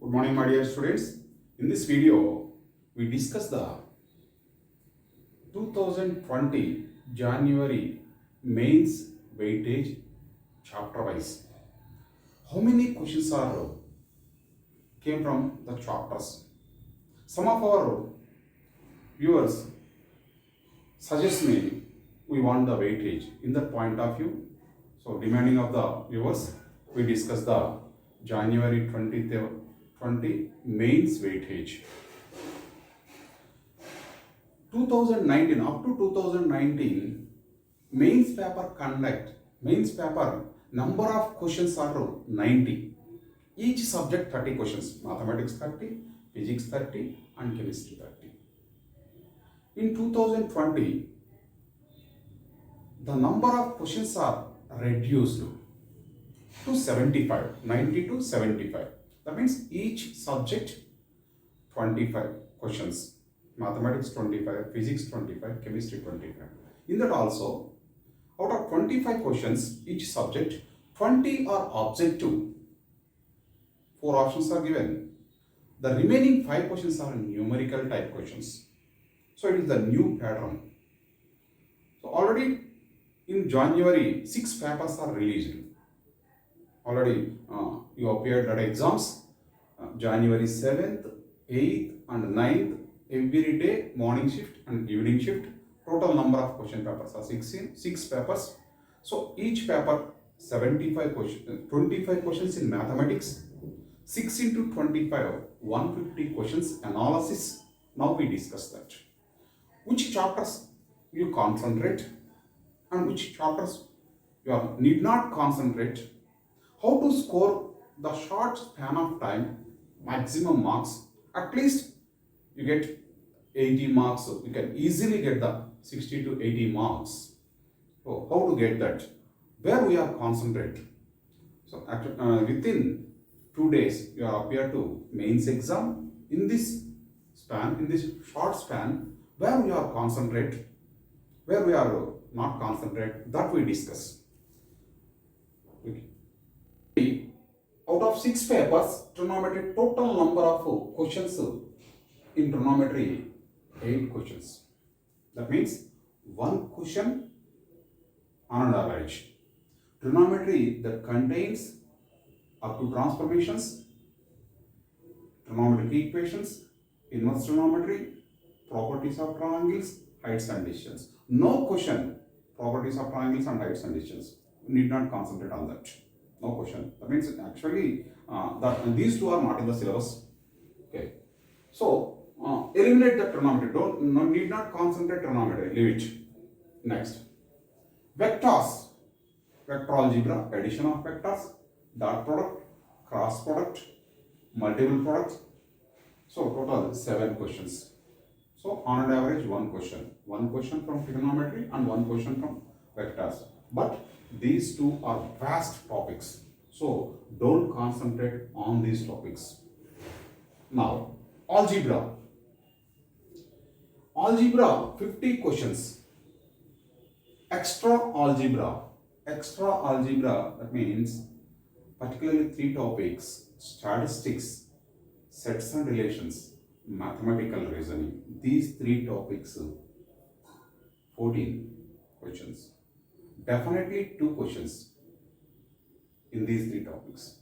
Good morning, my dear students. In this video, we discuss the 2020 January mains weightage chapter wise. How many questions are came from the chapters? Some of our viewers suggest me we want the weightage in that point of view. So, demanding of the viewers, we discuss the January 2020 mains weightage. 2019 up to 2019 mains paper number of questions are 90. Each subject 30 questions, mathematics 30, physics 30 and chemistry 30. In 2020 the number of questions are reduced to 75, 90 to 75. That means each subject 25 questions. Mathematics 25, physics 25, chemistry 25. In that also, out of 25 questions each subject, 20 are objective. 4 options are given. The remaining 5 questions are numerical type questions. So it is the new pattern. So already in January, 6 papers are released. Already you appeared at exams January 7th, 8th and 9th. Every day morning shift and evening shift. Total number of question papers are 6 papers. So each paper 75 questions, 25 questions in mathematics, 6 into 25, 150 questions analysis. Now we discuss that. Which chapters you concentrate and which chapters you need not concentrate. How to score the short span of time, maximum marks, at least you get 80 marks, so you can easily get the 60 to 80 marks. So how to get that? Where we are concentrate. So within 2 days you are appear to mains exam. In this span, in this short span, where we are concentrate, where we are not concentrate, that we discuss. Okay. Out of 6 papers, trigonometry, total number of questions in trigonometry 8 questions. That means 1 question on an average. Trigonometry that contains up to transformations, trigonometric equations, inverse trigonometry, properties of triangles, heights and distances. No question properties of triangles and heights and distances. You need not concentrate on that. No question. That means actually these two are not in the syllabus. Okay. So eliminate the trigonometry. Need not concentrate trigonometry. Leave it. Next. Vectors. Vector algebra. Addition of vectors. Dot product. Cross product. Multiple products. So total 7 questions. So on an average 1 question. 1 question from trigonometry and 1 question from vectors. But these two are vast topics. So don't concentrate on these topics. Now, algebra. Algebra 50 questions. Extra algebra. Extra algebra, that means particularly 3 topics: statistics, sets and relations, mathematical reasoning. These 3 topics, 14 questions. Definitely 2 questions in these 3 topics.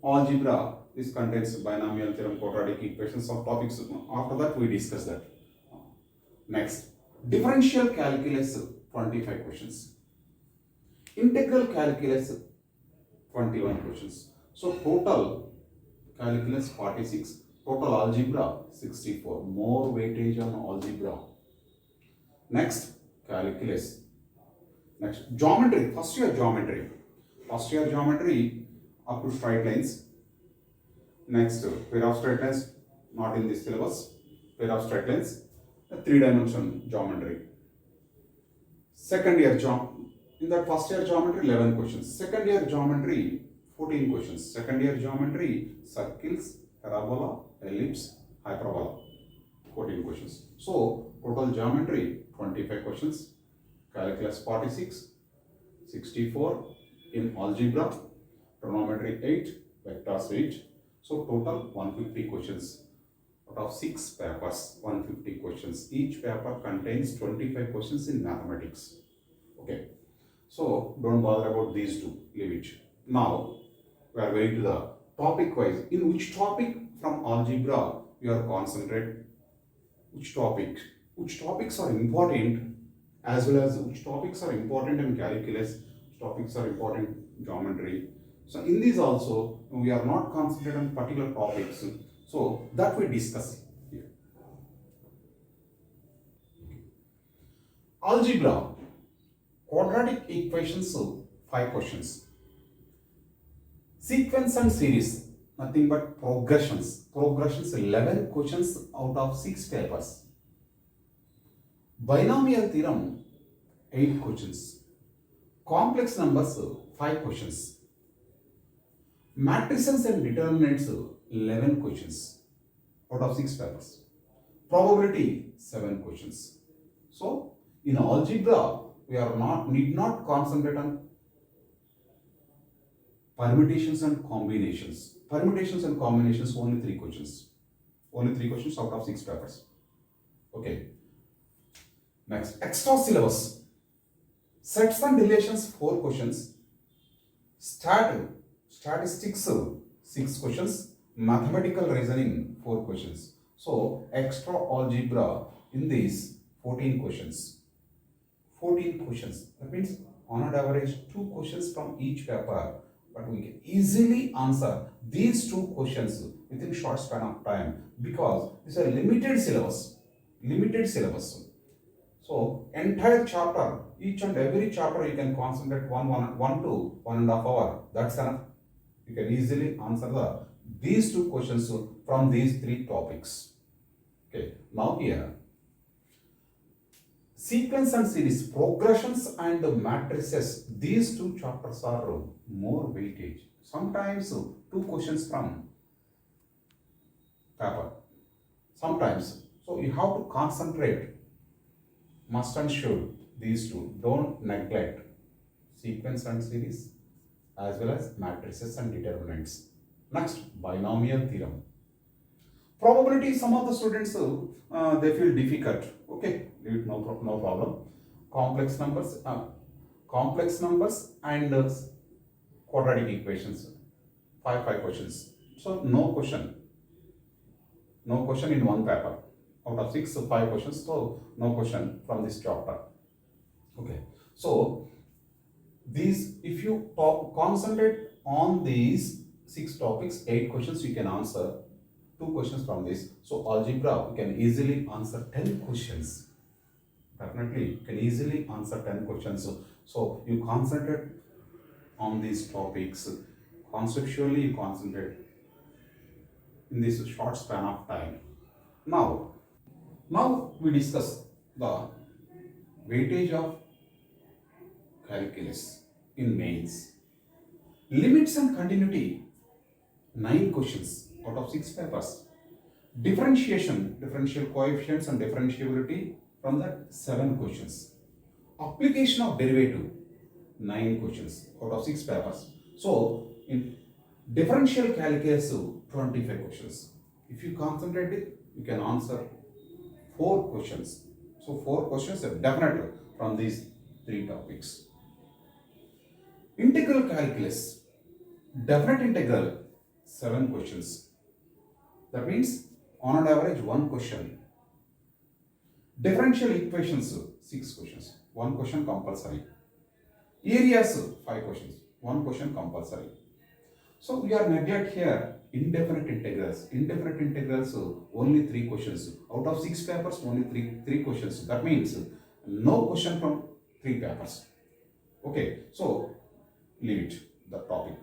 Algebra, this contains binomial theorem, quadratic equations of topics. After that we discuss that. Next, differential calculus 25 questions. Integral calculus 21 questions. So total calculus 46. Total algebra 64. More weightage on algebra. Next, calculus. Next, geometry. First year geometry. First year geometry up to straight lines. Next, pair of straight lines, not in this syllabus. Pair of straight lines, 3-dimension geometry. Second year in that first year geometry 11 questions. Second year geometry 14 questions. Second year geometry circles, parabola, ellipse, hyperbola, 14 questions. So total geometry 25 questions. Calculus 46, 64 in algebra, trigonometry 8, vectors 8, So total 150 questions. Out of 6 papers, 150 questions. Each paper contains 25 questions in mathematics. Okay. So don't bother about these two. Leave it. Now we are going to the topic wise. In which topic from algebra you are concentrate? Which topic? Which topics are important, as well as which topics are important in calculus, which topics are important in geometry. So in these also we are not concentrated on particular topics. So that we discuss here. Algebra, quadratic equations, 5 questions. Sequence and series, nothing but progressions. Progressions, 11 questions out of 6 papers. Binomial theorem, 8 questions. Complex numbers, 5 questions. Matrices and determinants, 11 questions out of 6 papers. Probability, 7 questions. So in algebra we need not concentrate on permutations and combinations. Permutations and combinations, only 3 questions. Only 3 questions out of 6 papers. Okay. Next, extra syllabus. Sets and relations, 4 questions. Statistics, 6 questions. Mathematical reasoning, 4 questions. So extra algebra in these 14 questions. 14 questions. That means on an average 2 questions from each paper. But we can easily answer these 2 questions within short span of time, because this is a limited syllabus. Limited syllabus. So entire chapter, each and every chapter you can concentrate 1 to 1.5 hours. That's enough. You can easily answer these 2 questions from these 3 topics. Okay. Now here, sequence and series, progressions and matrices, these 2 chapters are more weightage. Sometimes 2 questions from paper. Sometimes. So you have to concentrate. Must and should, these 2. Don't neglect sequence and series as well as matrices and determinants. Next, binomial theorem. Probability, some of the students they feel difficult. Okay, no problem. Complex numbers and quadratic equations. 5 questions. So no question in one paper. Out of 6, 5 questions. So no question from this chapter. Okay. So these, if you concentrate on these 6 topics, 8 questions you can answer. 2 questions from this. So algebra, you can easily answer 10 questions. Definitely, you can easily answer 10 questions. So you concentrate on these topics. Conceptually, you concentrate in this short span of time. Now we discuss the weightage of calculus in mains. Limits and continuity, 9 questions out of 6 papers. Differentiation, differential coefficients and differentiability, from that 7 questions. Application of derivative, 9 questions out of 6 papers. So in differential calculus, 25 questions. If you concentrate it, you can answer 4 questions. So 4 questions are definitely from these 3 topics. Integral calculus, definite integral, 7 questions. That means on an average 1 question. Differential equations, 6 questions. 1 question compulsory. Areas, 5 questions. 1 question compulsory. So we are neglect here indefinite integrals. Indefinite integrals, only 3 questions. Out of 6 papers, only 3 questions. That means no question from 3 papers. Okay, so leave it, the topic.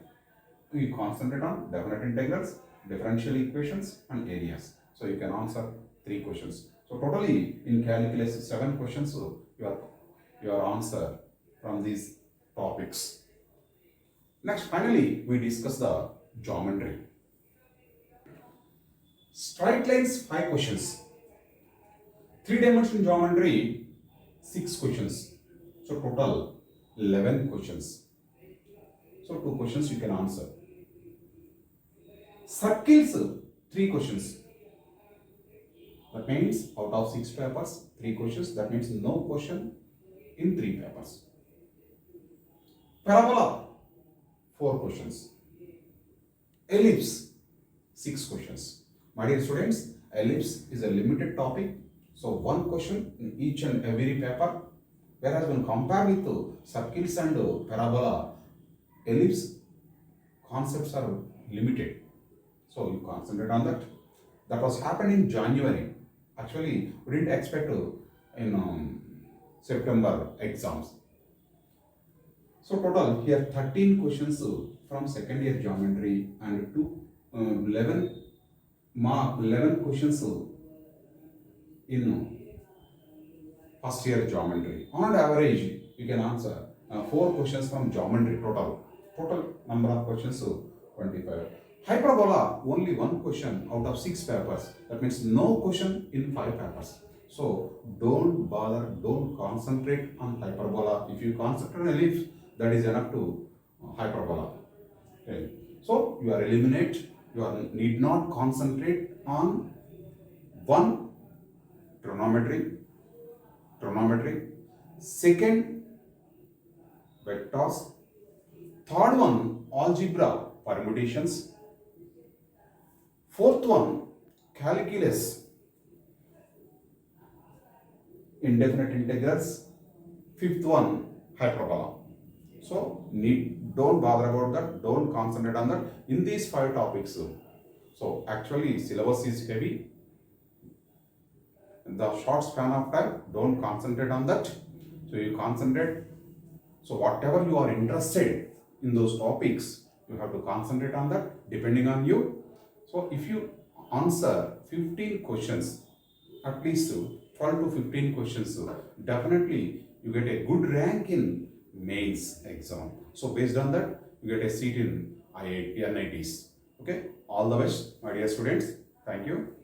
We concentrate on definite integrals, differential equations and areas. So you can answer 3 questions. So totally in calculus 7 questions, so your answer from these topics. Next, finally, we discuss the geometry. Straight lines, 5 questions. 3-dimensional geometry, 6 questions. So total 11 questions. So 2 questions you can answer. Circles, 3 questions. That means out of 6 papers, 3 questions. That means no question in 3 papers. Parabola, 4 questions. Ellipse, 6 questions. My dear students, ellipse is a limited topic. So 1 question in each and every paper. Whereas when compared with circles and parabola, ellipse concepts are limited. So you concentrate on that. That was happened in January. Actually, we didn't expect in September exams. So total here 13 questions from second year geometry and 11 questions in first year geometry. On average, you can answer 4 questions from geometry total. Total number of questions 25. Hyperbola, only 1 question out of 6 papers. That means no question in 5 papers. So don't bother, don't concentrate on hyperbola. If you concentrate on ellipse, that is enough to hyperbola. Okay. So you are eliminate, need not concentrate on 1 trigonometry, second vectors, third one algebra permutations, fourth one calculus indefinite integrals, fifth one hyperbola. So don't bother about that, don't concentrate on that in these 5 topics. So actually syllabus is heavy. In the short span of time, don't concentrate on that. So you concentrate. So whatever you are interested in those topics, you have to concentrate on that depending on you. So if you answer 15 questions, at least 12 to 15 questions, definitely you get a good rank in mains exam. So based on that, you get a seat in IIT, NITs. Okay, all the best, my dear students. Thank you.